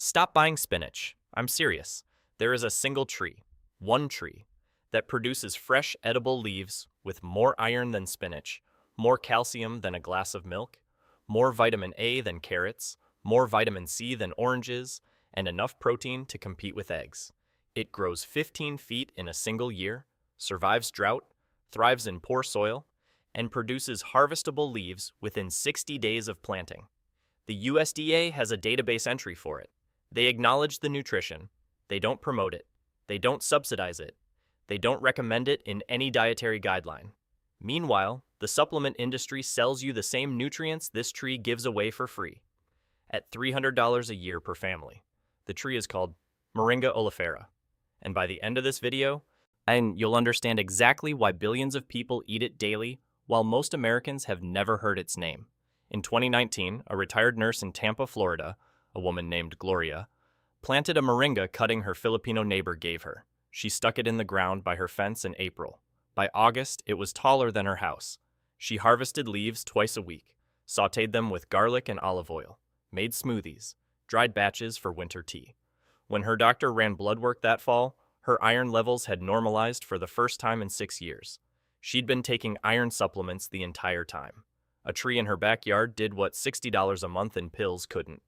Stop buying spinach. I'm serious. There is a single tree, one tree, that produces fresh edible leaves with more iron than spinach, more calcium than a glass of milk, more vitamin A than carrots, more vitamin C than oranges, and enough protein to compete with eggs. It grows 15 feet in a single year, survives drought, thrives in poor soil, and produces harvestable leaves within 60 days of planting. The USDA has a database entry for it. They acknowledge the nutrition. They don't promote it. They don't subsidize it. They don't recommend it in any dietary guideline. Meanwhile, the supplement industry sells you the same nutrients this tree gives away for free, at $300 a year per family. The tree is called Moringa oleifera. And by the end of this video, you'll understand exactly why billions of people eat it daily, while most Americans have never heard its name. In 2019, a retired nurse in Tampa, Florida, a woman named Gloria, planted a moringa cutting her Filipino neighbor gave her. She stuck it in the ground by her fence in April. By August, it was taller than her house. She harvested leaves twice a week, sautéed them with garlic and olive oil, made smoothies, dried batches for winter tea. When her doctor ran blood work that fall, her iron levels had normalized for the first time in 6 years. She'd been taking iron supplements the entire time. A tree in her backyard did what $60 a month in pills couldn't.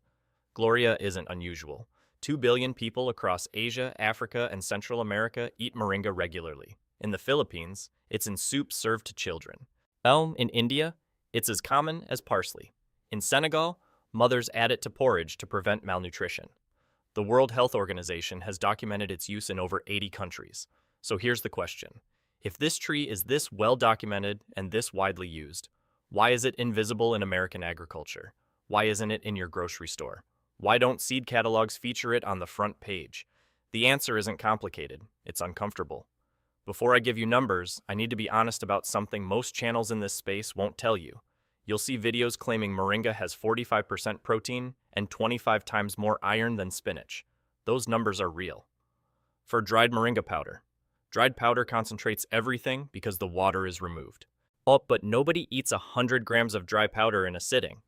Gloria isn't unusual. 2 billion people across Asia, Africa, and Central America eat moringa regularly. In the Philippines, it's in soup served to children. In India, it's as common as parsley. In Senegal, mothers add it to porridge to prevent malnutrition. The World Health Organization has documented its use in over 80 countries. So here's the question. If this tree is this well documented and this widely used, why is it invisible in American agriculture? Why isn't it in your grocery store? Why don't seed catalogs feature it on the front page? The answer isn't complicated. It's uncomfortable. Before I give you numbers, I need to be honest about something most channels in this space won't tell you. You'll see videos claiming moringa has 45% protein and 25 times more iron than spinach. Those numbers are real. For dried moringa powder. Dried powder concentrates everything because the water is removed. But nobody eats 100 grams of dry powder in a sitting.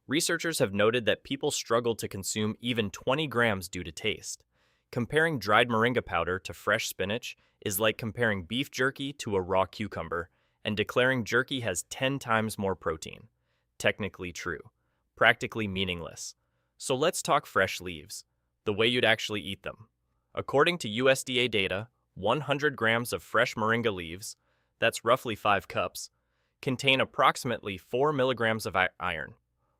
Researchers have noted that people struggle to consume even 20 grams due to taste. Comparing dried moringa powder to fresh spinach is like comparing beef jerky to a raw cucumber and declaring jerky has 10 times more protein. Technically true, practically meaningless. So let's talk fresh leaves, the way you'd actually eat them. According to USDA data, 100 grams of fresh moringa leaves, that's roughly 5 cups, contain approximately 4 milligrams of iron.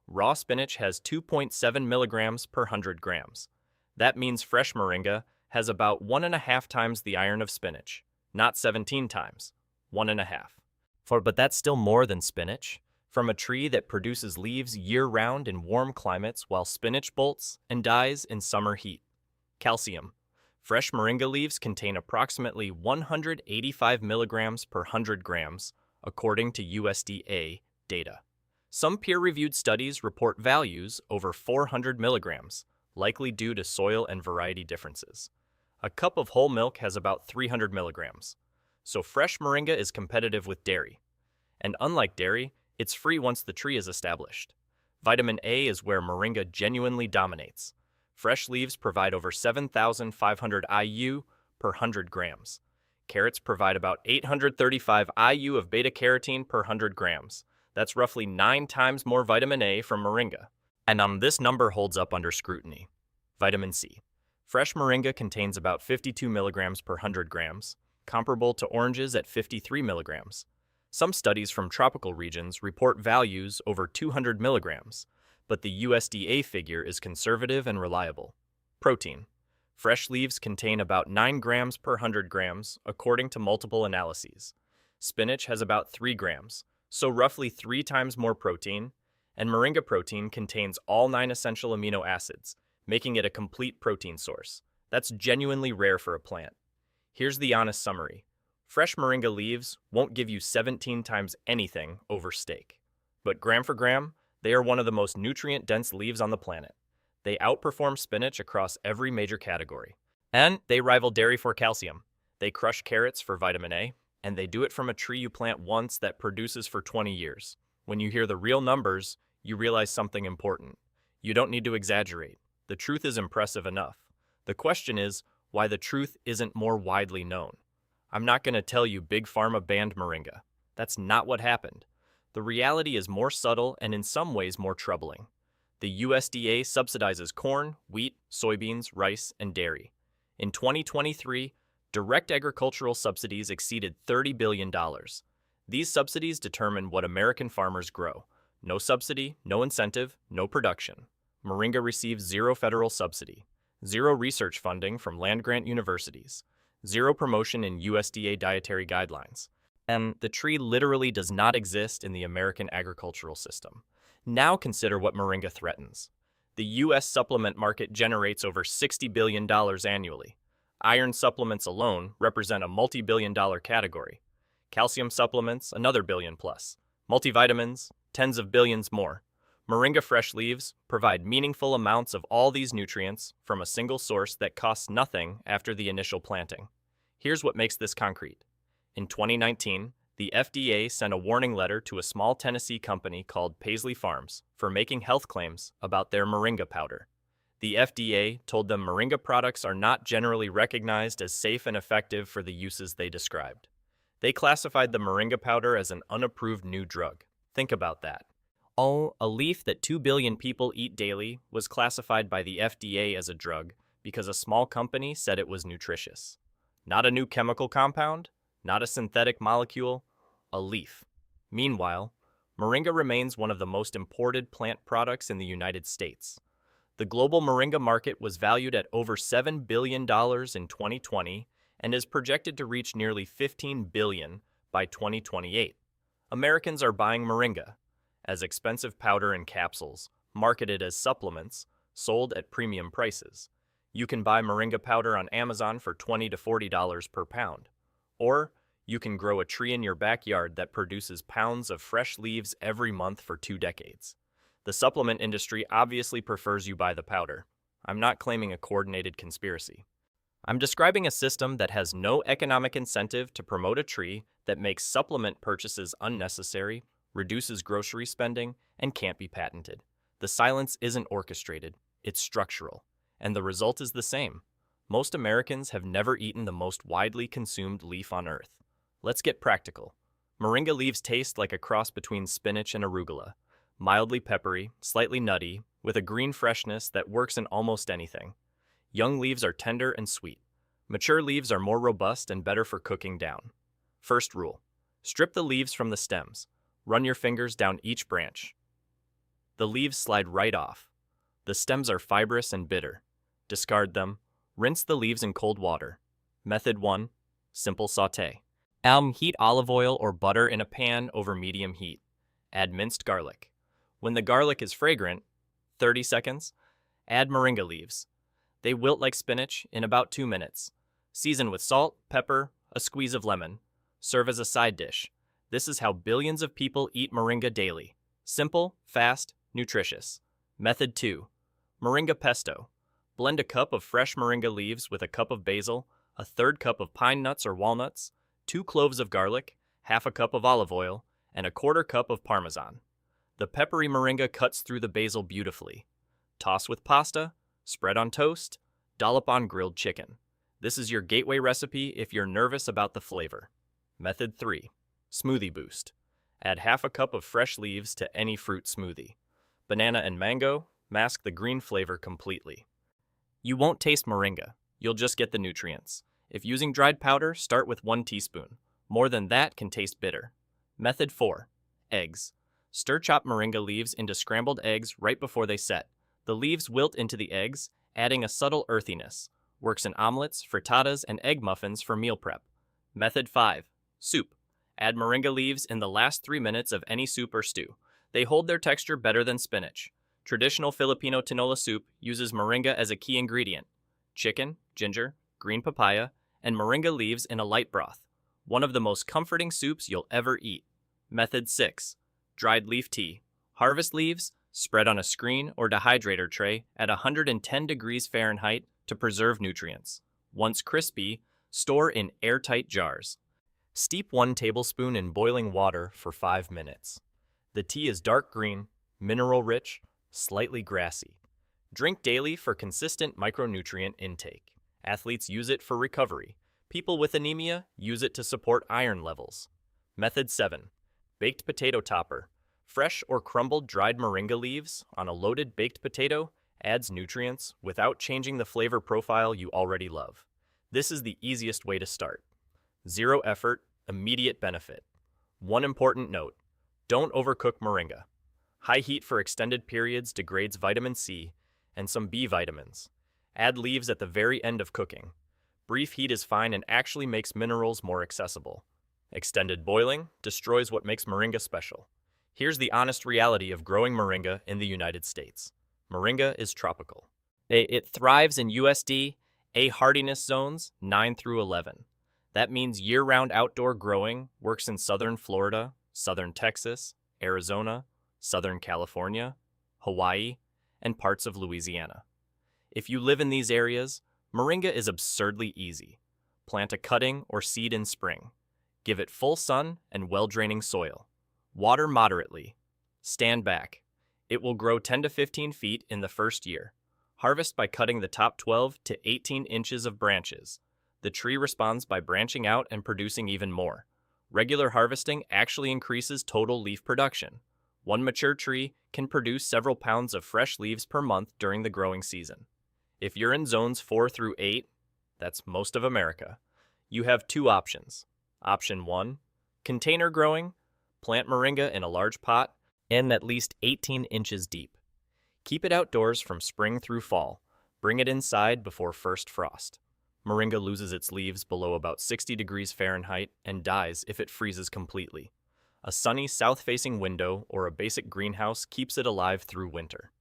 Raw spinach has 2.7 milligrams per 100 grams. That means fresh moringa has about 1.5 times the iron of spinach, not 17 times, 1.5. But that's still more than spinach, from a tree that produces leaves year-round in warm climates while spinach bolts and dies in summer heat. Calcium. Fresh moringa leaves contain approximately 185 milligrams per 100 grams, according to USDA data. Some peer-reviewed studies report values over 400 milligrams, likely due to soil and variety differences. A cup of whole milk has about 300 milligrams. So fresh moringa is competitive with dairy. And unlike dairy, it's free once the tree is established. Vitamin A is where moringa genuinely dominates. Fresh leaves provide over 7,500 IU per 100 grams. Carrots provide about 835 IU of beta-carotene per 100 grams. That's roughly 9 times more vitamin A from moringa. And this number holds up under scrutiny. Vitamin C. Fresh moringa contains about 52 milligrams per 100 grams, comparable to oranges at 53 milligrams. Some studies from tropical regions report values over 200 milligrams, but the USDA figure is conservative and reliable. Protein. Fresh leaves contain about 9 grams per 100 grams, according to multiple analyses. Spinach has about 3 grams, so roughly 3 times more protein, and moringa protein contains all 9 essential amino acids, making it a complete protein source. That's genuinely rare for a plant. Here's the honest summary. Fresh moringa leaves won't give you 17 times anything over steak. But gram for gram, they are one of the most nutrient-dense leaves on the planet. They outperform spinach across every major category. And they rival dairy for calcium. They crush carrots for vitamin A, and they do it from a tree you plant once that produces for 20 years. When you hear the real numbers, you realize something important. You don't need to exaggerate. The truth is impressive enough. The question is why the truth isn't more widely known. I'm not going to tell you Big Pharma banned Moringa. That's not what happened. The reality is more subtle and in some ways more troubling. The USDA subsidizes corn, wheat, soybeans, rice, and dairy. In 2023, direct agricultural subsidies exceeded $30 billion. These subsidies determine what American farmers grow. No subsidy, no incentive, no production. Moringa receives zero federal subsidy, zero research funding from land-grant universities, zero promotion in USDA dietary guidelines. And the tree literally does not exist in the American agricultural system. Now consider what Moringa threatens. The U.S. supplement market generates over $60 billion annually. Iron supplements alone represent a multi-billion-dollar category. Calcium supplements, another billion plus. Multivitamins, tens of billions more. Moringa fresh leaves provide meaningful amounts of all these nutrients from a single source that costs nothing after the initial planting. Here's what makes this concrete. In 2019, the FDA sent a warning letter to a small Tennessee company called Paisley Farms for making health claims about their Moringa powder. The FDA told them Moringa products are not generally recognized as safe and effective for the uses they described. They classified the Moringa powder as an unapproved new drug. Think about that. Oh, a leaf that 2 billion people eat daily was classified by the FDA as a drug because a small company said it was nutritious. Not a new chemical compound, not a synthetic molecule, a leaf. Meanwhile, Moringa remains one of the most imported plant products in the United States. The global Moringa market was valued at over $7 billion in 2020 and is projected to reach nearly $15 billion by 2028. Americans are buying Moringa as expensive powder in capsules, marketed as supplements, sold at premium prices. You can buy Moringa powder on Amazon for $20 to $40 per pound. Or you can grow a tree in your backyard that produces pounds of fresh leaves every month for 2 decades. The supplement industry obviously prefers you buy the powder. I'm not claiming a coordinated conspiracy. I'm describing a system that has no economic incentive to promote a tree that makes supplement purchases unnecessary, reduces grocery spending, and can't be patented. The silence isn't orchestrated, it's structural. And the result is the same. Most Americans have never eaten the most widely consumed leaf on Earth. Let's get practical. Moringa leaves taste like a cross between spinach and arugula. Mildly peppery, slightly nutty, with a green freshness that works in almost anything. Young leaves are tender and sweet. Mature leaves are more robust and better for cooking down. First rule: strip the leaves from the stems. Run your fingers down each branch. The leaves slide right off. The stems are fibrous and bitter. Discard them. Rinse the leaves in cold water. Method 1. Simple sauté. Heat olive oil or butter in a pan over medium heat. Add minced garlic. When the garlic is fragrant, 30 seconds, add Moringa leaves. They wilt like spinach in about 2 minutes. Season with salt, pepper, a squeeze of lemon. Serve as a side dish. This is how billions of people eat Moringa daily. Simple, fast, nutritious. Method 2. Moringa pesto. Blend a cup of fresh Moringa leaves with a cup of basil, a third cup of pine nuts or walnuts, 2 cloves of garlic, half a cup of olive oil, and a quarter cup of Parmesan. The peppery Moringa cuts through the basil beautifully. Toss with pasta, spread on toast, dollop on grilled chicken. This is your gateway recipe if you're nervous about the flavor. Method 3. Smoothie boost. Add half a cup of fresh leaves to any fruit smoothie. Banana and mango mask the green flavor completely. You won't taste Moringa, you'll just get the nutrients. If using dried powder, start with 1 teaspoon. More than that can taste bitter. Method 4. Eggs. Stir chopped Moringa leaves into scrambled eggs right before they set. The leaves wilt into the eggs, adding a subtle earthiness. Works in omelets, frittatas, and egg muffins for meal prep. Method 5. Soup. Add Moringa leaves in the last 3 minutes of any soup or stew. They hold their texture better than spinach. Traditional Filipino tinola soup uses Moringa as a key ingredient. Chicken, ginger, green papaya, and Moringa leaves in a light broth. One of the most comforting soups you'll ever eat. Method 6. Dried leaf tea. Harvest leaves, spread on a screen or dehydrator tray at 110 degrees Fahrenheit to preserve nutrients. Once crispy, store in airtight jars. Steep 1 tablespoon in boiling water for 5 minutes. The tea is dark green, mineral-rich, slightly grassy. Drink daily for consistent micronutrient intake. Athletes use it for recovery. People with anemia use it to support iron levels. Method 7. Baked potato topper. Fresh or crumbled dried moringa leaves on a loaded baked potato adds nutrients without changing the flavor profile you already love. This is the easiest way to start. Zero effort, immediate benefit. One important note: don't overcook moringa. High heat for extended periods degrades vitamin C and some B vitamins. Add leaves at the very end of cooking. Brief heat is fine and actually makes minerals more accessible. Extended boiling destroys what makes moringa special. Here's the honest reality of growing moringa in the United States. Moringa is tropical. It thrives in USDA hardiness zones 9 through 11. That means year-round outdoor growing works in southern Florida, southern Texas, Arizona, southern California, Hawaii, and parts of Louisiana. If you live in these areas, moringa is absurdly easy. Plant a cutting or seed in spring. Give it full sun and well-draining soil. Water moderately. Stand back. It will grow 10 to 15 feet in the first year. Harvest by cutting the top 12 to 18 inches of branches. The tree responds by branching out and producing even more. Regular harvesting actually increases total leaf production. One mature tree can produce several pounds of fresh leaves per month during the growing season. If you're in zones 4 through 8, that's most of America, you have two options. Option 1, container growing. Plant moringa in a large pot and at least 18 inches deep. Keep it outdoors from spring through fall. Bring it inside before first frost. Moringa loses its leaves below about 60 degrees Fahrenheit and dies if it freezes completely. A sunny south-facing window or a basic greenhouse keeps it alive through winter.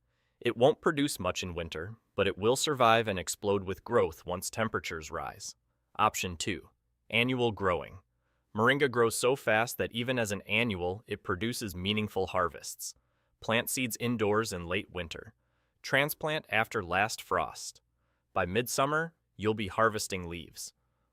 It won't produce much in winter, but it will survive and explode with growth once temperatures rise. Option 2. Annual growing. Moringa grows so fast that even as an annual, it produces meaningful harvests. Plant seeds indoors in late winter. Transplant after last frost. By midsummer, you'll be harvesting leaves.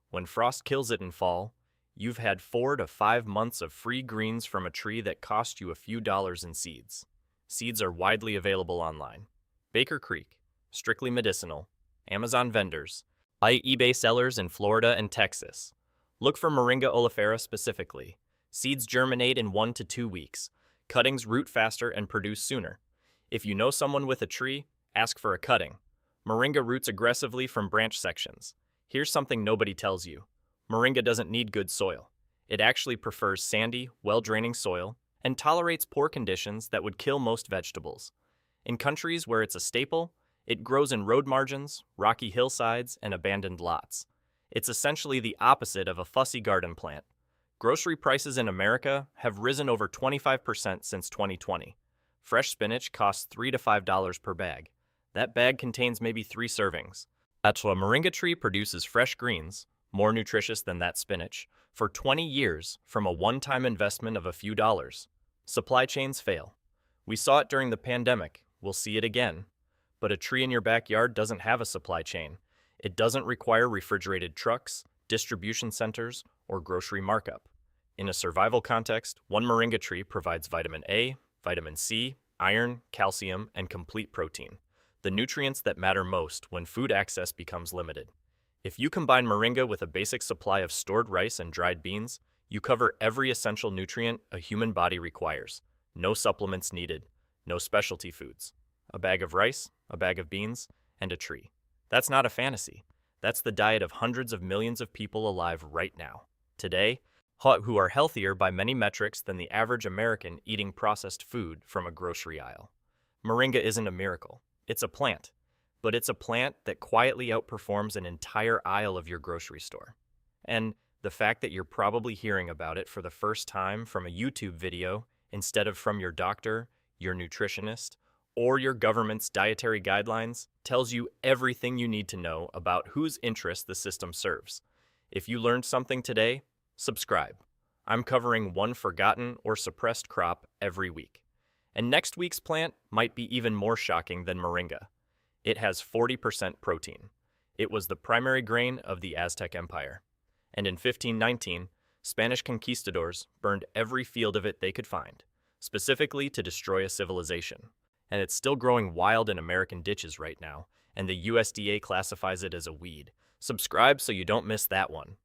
When frost kills it in fall, you've had 4 to 5 months of free greens from a tree that cost you a few dollars in seeds. Seeds are widely available online. Baker Creek, strictly medicinal. Amazon vendors. Buy eBay sellers in Florida and Texas. Look for Moringa oleifera specifically. Seeds germinate in 1 to 2 weeks. Cuttings root faster and produce sooner. If you know someone with a tree, ask for a cutting. Moringa roots aggressively from branch sections. Here's something nobody tells you. Moringa doesn't need good soil. It actually prefers sandy, well-draining soil and tolerates poor conditions that would kill most vegetables. In countries where it's a staple, it grows in road margins, rocky hillsides, and abandoned lots. It's essentially the opposite of a fussy garden plant. Grocery prices in America have risen over 25% since 2020. Fresh spinach costs $3 to $5 per bag. That bag contains maybe 3 servings. That's why a moringa tree produces fresh greens, more nutritious than that spinach, for 20 years from a one-time investment of a few dollars. Supply chains fail. We saw it during the pandemic. We'll see it again. But a tree in your backyard doesn't have a supply chain. It doesn't require refrigerated trucks, distribution centers, or grocery markup. In a survival context, one moringa tree provides vitamin A, vitamin C, iron, calcium, and complete protein, the nutrients that matter most when food access becomes limited. If you combine moringa with a basic supply of stored rice and dried beans, you cover every essential nutrient a human body requires. No supplements needed, no specialty foods. A bag of rice, a bag of beans, and a tree. That's not a fantasy. That's the diet of hundreds of millions of people alive right now. Today, who are healthier by many metrics than the average American eating processed food from a grocery aisle. Moringa isn't a miracle. It's a plant. But it's a plant that quietly outperforms an entire aisle of your grocery store. And the fact that you're probably hearing about it for the first time from a YouTube video instead of from your doctor, your nutritionist, or your government's dietary guidelines tells you everything you need to know about whose interests the system serves. If you learned something today, subscribe. I'm covering one forgotten or suppressed crop every week. And next week's plant might be even more shocking than moringa. It has 40% protein. It was the primary grain of the Aztec Empire. And in 1519, Spanish conquistadors burned every field of it they could find, specifically to destroy a civilization. and it's still growing wild in American ditches right now, and the USDA classifies it as a weed. Subscribe so you don't miss that one.